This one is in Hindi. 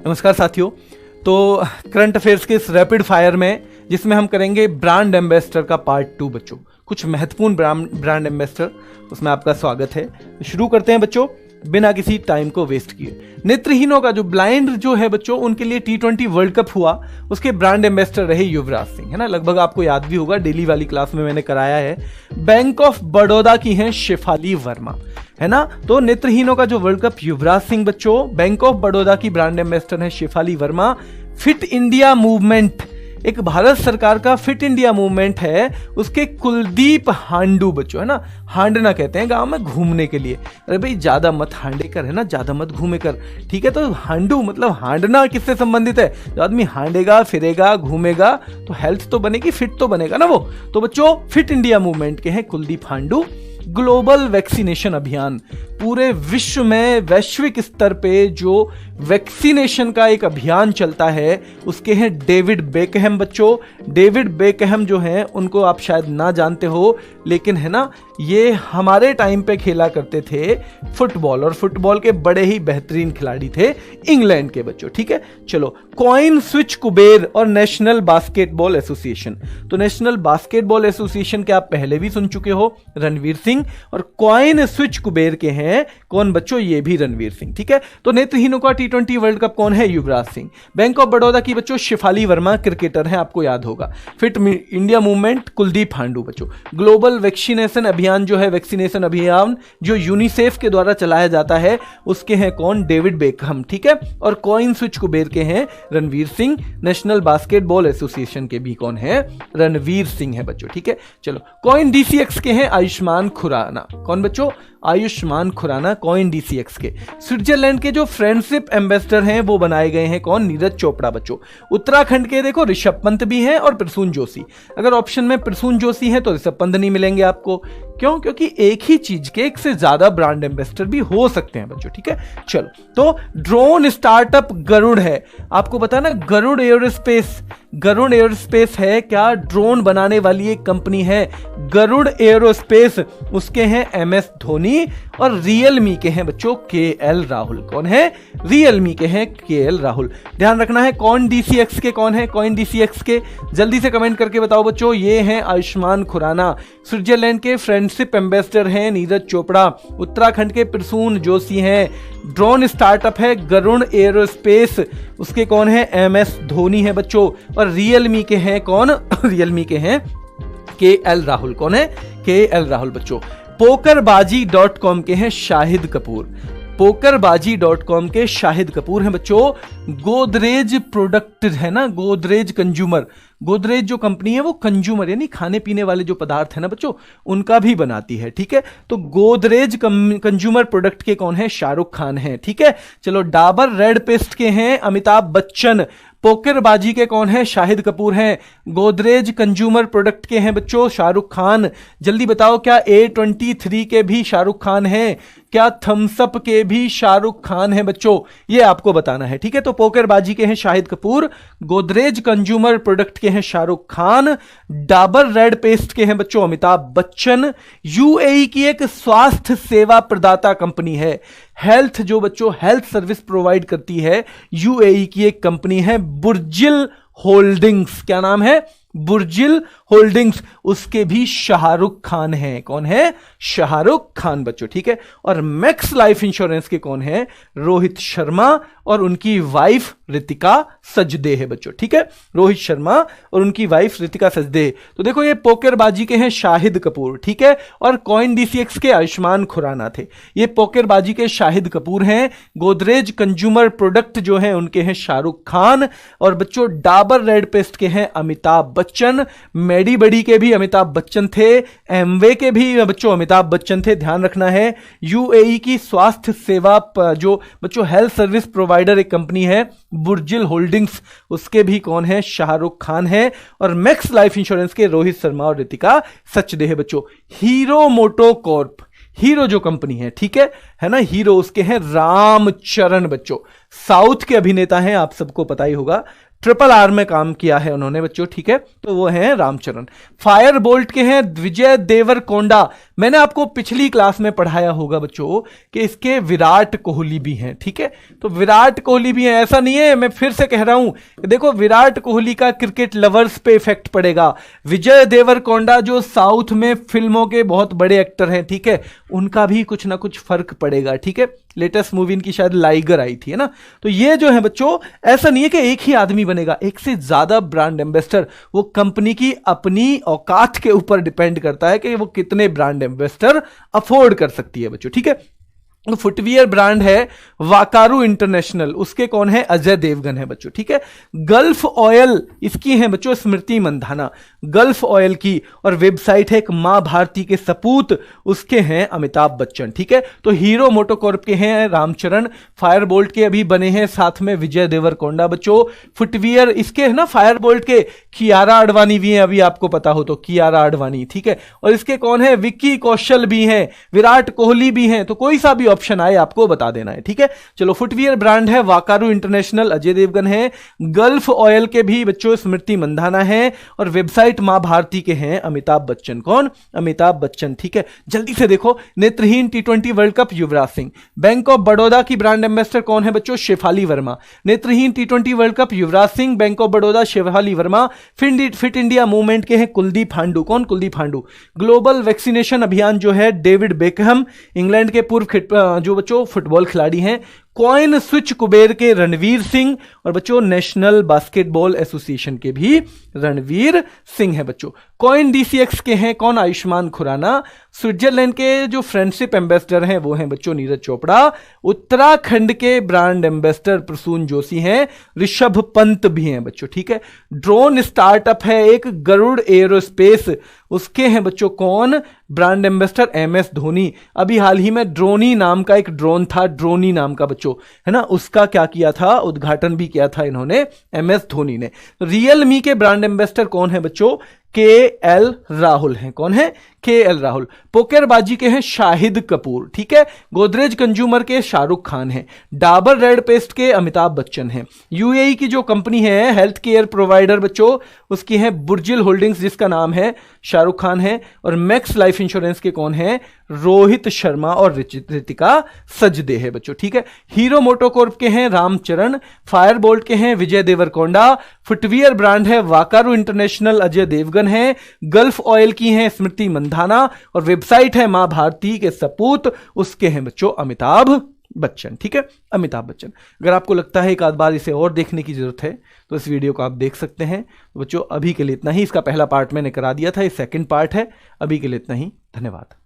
नमस्कार साथियों। तो करंट अफेयर्स के इस रैपिड फायर में जिसमें हम करेंगे ब्रांड एम्बेसडर का पार्ट 2 बच्चों, कुछ महत्वपूर्ण ब्रांड एम्बेसडर, उसमें आपका स्वागत है। तो शुरू करते हैं बच्चों बिना किसी टाइम को वेस्ट किए। नेत्रहीनों का जो ब्लाइंड जो है बच्चों, उनके लिए T20 वर्ल्ड कप हुआ, उसके ब्रांड एम्बेसडर रहे युवराज सिंह, है ना। लगभग आपको याद भी होगा, डेली वाली क्लास में मैंने कराया है। बैंक ऑफ बड़ौदा की हैं शेफाली वर्मा, है ना। तो नेत्रहीनों का जो वर्ल्ड कप युवराज सिंह बच्चों, बैंक ऑफ बड़ौदा की ब्रांड एम्बेसडर है Shefali Verma. Fit India movement, एक भारत सरकार का फिट इंडिया मूवमेंट है, उसके कुलदीप हांडू बच्चों, है ना। हांडना कहते हैं गांव में घूमने के लिए। अरे भाई ज्यादा मत हांडे कर, है ना, ज्यादा मत घूमे कर, ठीक है। तो हांडू मतलब हांडना किससे संबंधित है? जो आदमी हांडेगा, फिरेगा, घूमेगा तो हेल्थ तो बनेगी, फिट तो बनेगा ना वो। तो बच्चों फिट इंडिया मूवमेंट के हैं कुलदीप हांडू। ग्लोबल वैक्सीनेशन अभियान, पूरे विश्व में वैश्विक स्तर पे जो वैक्सीनेशन का एक अभियान चलता है, उसके हैं डेविड बेकहम बच्चों। डेविड बेकहम जो हैं उनको आप शायद ना जानते हो, लेकिन है ना, ये हमारे टाइम पे खेला करते थे फुटबॉल, और फुटबॉल के बड़े ही बेहतरीन खिलाड़ी थे इंग्लैंड के बच्चों, ठीक है। चलो, कॉइन स्विच कुबेर और नेशनल बास्केटबॉल एसोसिएशन। तो नेशनल बास्केटबॉल एसोसिएशन के आप पहले भी सुन चुके हो, रणवीर सिंह। और कॉइन स्विच कुबेर के हैं कौन बच्चों? ये भी रणवीर सिंह, ठीक है। तो नेत्रहीनों का T20 वर्ल्ड कप कौन है? युवराज सिंह। बैंक ऑफ बड़ौदा की बच्चों शेफाली वर्मा, क्रिकेटर हैं, आपको याद होगा। फिट इंडिया मूवमेंट कुलदीप हांडू बच्चों। ग्लोबल वैक्सीनेशन अभियान जो है, वैक्सीनेशन अभियान जो यूनिसेफ के द्वारा चलाया जाता है, उसके हैं कौन? डेविड बेकहम, ठीक है। और कॉइन स्विच कुबेर के हैं Ranveer Singh. National basketball association के भी कौन है? रणवीर सिंह है बच्चों, ठीक है। चलो, कॉइन DCX के हैं आयुष्मान खुराना। कौन बच्चों? आयुष्मान खुराना, कॉइन DCX के। स्विट्जरलैंड के जो फ्रेंडशिप एम्बेसडर हैं वो बनाए गए हैं कौन? नीरज चोपड़ा बच्चों। उत्तराखंड के देखो ऋषभ पंत भी हैं और प्रसून जोशी। अगर ऑप्शन में प्रसून जोशी है तो ऋषभ पंत नहीं मिलेंगे आपको। क्यों? क्योंकि एक ही चीज के एक से ज्यादा ब्रांड एम्बेसडर भी हो सकते हैं बच्चों, ठीक है। चलो, तो ड्रोन स्टार्टअप गरुड़ है, आपको पता है ना, गरुड़ एयरोस्पेस। गरुड़ एयरोस्पेस है क्या? ड्रोन बनाने वाली एक कंपनी है गरुड़ एयरोस्पेस। उसके हैं MS धोनी और रियलमी के हैं बच्चों KL राहुल। कौन है? रियलमी के हैं KL राहुल। ध्यान रखना है कौन DCX के कौन है? कौन DCX के जल्दी से कमेंट करके बताओ बच्चों। ये हैं आयुष्मान खुराना। स्विट्जरलैंड के फ्रेंडशिप एम्बेसडर हैं नीरज चोपड़ा। उत्तराखंड के प्रसून जोशी हैं। ड्रोन स्टार्टअप है गरुड़ एयरोस्पेस, उसके कौन है? MS धोनी है बच्चों। और रियलमी के हैं कौन? रियलमी के हैं KL राहुल। कौन है? KL राहुल बच्चों। पोकरबाजी.com के हैं शाहिद कपूर। पोकरबाजी.com के शाहिद कपूर हैं बच्चों। गोदरेज प्रोडक्ट है ना, गोदरेज कंज्यूमर। गोदरेज जो कंपनी है वो कंज्यूमर यानी खाने पीने वाले जो पदार्थ है ना बच्चों, उनका भी बनाती है, ठीक है। तो गोदरेज कंज्यूमर प्रोडक्ट के कौन है? शाहरुख खान है, ठीक है। चलो, डाबर रेड पेस्ट के हैं अमिताभ बच्चन। पोकरबाजी के कौन है? शाहिद कपूर हैं। गोदरेज कंज्यूमर प्रोडक्ट के हैं बच्चों शाहरुख खान। जल्दी बताओ, क्या A23 के भी शाहरुख खान हैं? क्या थम्सअप के भी शाहरुख खान हैं बच्चों? ये आपको बताना है, ठीक है। तो पोकरबाजी के हैं शाहिद कपूर, गोदरेज कंज्यूमर प्रोडक्ट के हैं शाहरुख खान, डाबर रेड पेस्ट के हैं बच्चों अमिताभ बच्चन। UAE की एक स्वास्थ्य सेवा प्रदाता कंपनी है, हेल्थ जो बच्चों हेल्थ सर्विस प्रोवाइड करती है, UAE की एक कंपनी है बुर्जिल होल्डिंग्स। क्या नाम है? बुर्जिल होल्डिंग्स। उसके भी शाहरुख खान हैं। कौन है? शाहरुख खान बच्चों, ठीक है। और मैक्स लाइफ इंश्योरेंस के कौन है? रोहित शर्मा और उनकी वाइफ रितिका सजदे है बच्चों, ठीक है। रोहित शर्मा और उनकी वाइफ रितिका सजदे। तो देखो, ये पोकरबाजी के हैं शाहिद कपूर, ठीक है। और कॉइन DCX के आयुष्मान खुराना थे। ये पोकरबाजी के शाहिद कपूर हैं। गोदरेज कंज्यूमर प्रोडक्ट जो है उनके हैं शाहरुख खान। और बच्चों, डाबर रेड पेस्ट के हैं अमिताभ बच्चन। मेडी बड़ी के भी अमिताभ बच्चन थे। एमवे के भी बच्चों अमिताभ बच्चन थे। ध्यान रखना है। UAE की स्वास्थ्य सेवा जो बच्चों हेल्थ सर्विस प्रोवाइडर एक कंपनी है बुर्जिल होल्डिंग्स, उसके भी कौन है? शाहरुख खान है। और मैक्स लाइफ इंश्योरेंस के रोहित शर्मा और रितिका सचदे है बच्चों। हीरो मोटो कॉर्प, हीरो जो कंपनी है, ठीक है ना, हीरो, उसके हैं रामचरण बच्चों। साउथ के अभिनेता हैं, आप सबको पता ही होगा। RRR में काम किया है उन्होंने बच्चों, ठीक है। तो वो हैं रामचरण। फायर बोल्ट के हैं विजय देवरकोंडा। मैंने आपको पिछली क्लास में पढ़ाया होगा बच्चों कि इसके विराट कोहली भी हैं, ठीक है। तो विराट कोहली भी हैं, ऐसा नहीं है, मैं फिर से कह रहा हूं, देखो विराट कोहली का क्रिकेट लवर्स पे इफेक्ट पड़ेगा। विजय देवरकोंडा जो साउथ में फिल्मों के बहुत बड़े एक्टर हैं, ठीक है, उनका भी कुछ ना कुछ फर्क पड़ेगा, ठीक है। लेटेस्ट मूवी इनकी शायद लाइगर आई थी, है ना। तो ये जो है बच्चों, ऐसा नहीं है कि एक ही आदमी बनेगा, एक से ज्यादा ब्रांड एम्बेसडर। वो कंपनी की अपनी औकात के ऊपर डिपेंड करता है कि वो कितने ब्रांड एम्बेसडर अफोर्ड कर सकती है बच्चों, ठीक है। फुटवियर ब्रांड है वाकारू इंटरनेशनल, उसके कौन है, अजय देवगन है बच्चों, ठीक है। गल्फ ऑयल, इसकी है बच्चों स्मृति मंधाना, गल्फ ऑयल की। और वेबसाइट है एक मां भारती के सपूत, उसके हैं अमिताभ बच्चन, ठीक है। तो हीरो मोटोकॉर्प के हैं रामचरण, फायरबोल्ट के अभी बने हैं साथ में विजय देवरकोंडा बच्चों। फुटवियर इसके है ना फायरबोल्ट के कियारा आडवाणी भी हैं, अभी आपको पता हो तो कियारा आडवाणी, ठीक है। और इसके कौन है, विक्की कौशल भी हैं, विराट कोहली भी हैं। तो कोई सा भी ऑप्शन आए आपको बता देना है, ठीक है। चलो, फुटवियर ब्रांड है वाकारू इंटरनेशनल, अजय देवगन है। गल्फ ऑयल के भी बच्चों स्मृति मंधाना है। और वेबसाइट मां भारती के हैं अमिताभ बच्चन, कौन, अमिताभ बच्चन, ठीक है। जल्दी से देखो, नेत्रहीन T20 world cup Yuvraj Singh. Bank of Baroda की ब्रांड एम्बेसडर कौन है बच्चों, शेफाली वर्मा। नेत्रहीन T20 world cup Yuvraj Singh, bank of Baroda, Shefali Verma. Fit India movement के हैं कुलदीप हांडू, कौन, कुलदीप हांडू। ग्लोबल वैक्सीनेशन अभियान जो है डेविड बेकहम, इंग्लैंड के पूर्व जो बच्चों फुटबॉल खिलाड़ी हैं। कॉइन स्विच कुबेर के रणवीर सिंह। और बच्चों नेशनल बास्केटबॉल एसोसिएशन के भी रणवीर सिंह है बच्चों। कॉइन DCX के हैं कौन, आयुष्मान खुराना। स्विट्जरलैंड के जो फ्रेंडशिप एम्बेसडर हैं वो हैं बच्चों नीरज चोपड़ा। उत्तराखंड के ब्रांड एम्बेसडर प्रसून जोशी हैं, ऋषभ पंत भी हैं बच्चों, ठीक है। ड्रोन स्टार्टअप है एक गरुड़ एरोस्पेस, उसके हैं बच्चों कौन, ब्रांड एम्बेसडर MS धोनी। अभी हाल ही में ड्रोनी नाम का एक ड्रोन था, ड्रोनी नाम का बच्चों, है ना, उसका क्या किया था, उद्घाटन भी किया था इन्होंने, MS धोनी ने। रियलमी के ब्रांड एम्बेसडर कौन है बच्चों, KL राहुल हैं, कौन है, KL राहुल। पोकेरबाजी के हैं शाहिद कपूर, ठीक है। गोदरेज कंज्यूमर के शाहरुख खान हैं। डाबर रेड पेस्ट के अमिताभ बच्चन हैं। UAE की जो कंपनी है हेल्थ केयर प्रोवाइडर बच्चों, उसकी है बुर्जिल होल्डिंग्स, जिसका नाम है शाहरुख खान है। और मैक्स लाइफ इंश्योरेंस के कौन है, रोहित शर्मा और रितिका सजदे है बच्चों, ठीक है। हीरो मोटोकॉर्प के हैं रामचरण। फायरबोल्ट के हैं विजय देवरकोंडा। फुटवियर ब्रांड है वाकारू इंटरनेशनल, अजय देवगन है। गल्फ ऑयल की हैं स्मृति मंधाना। और वेबसाइट है मां भारती के सपूत, उसके हैं बच्चों अमिताभ बच्चन, ठीक है, अमिताभ बच्चन। अगर आपको लगता है एक आध बार इसे और देखने की जरूरत है तो इस वीडियो को आप देख सकते हैं। बच्चों अभी के लिए इतना ही, इसका पहला पार्ट मैंने करा दिया था, ये सेकंड पार्ट है। अभी के लिए इतना ही, धन्यवाद।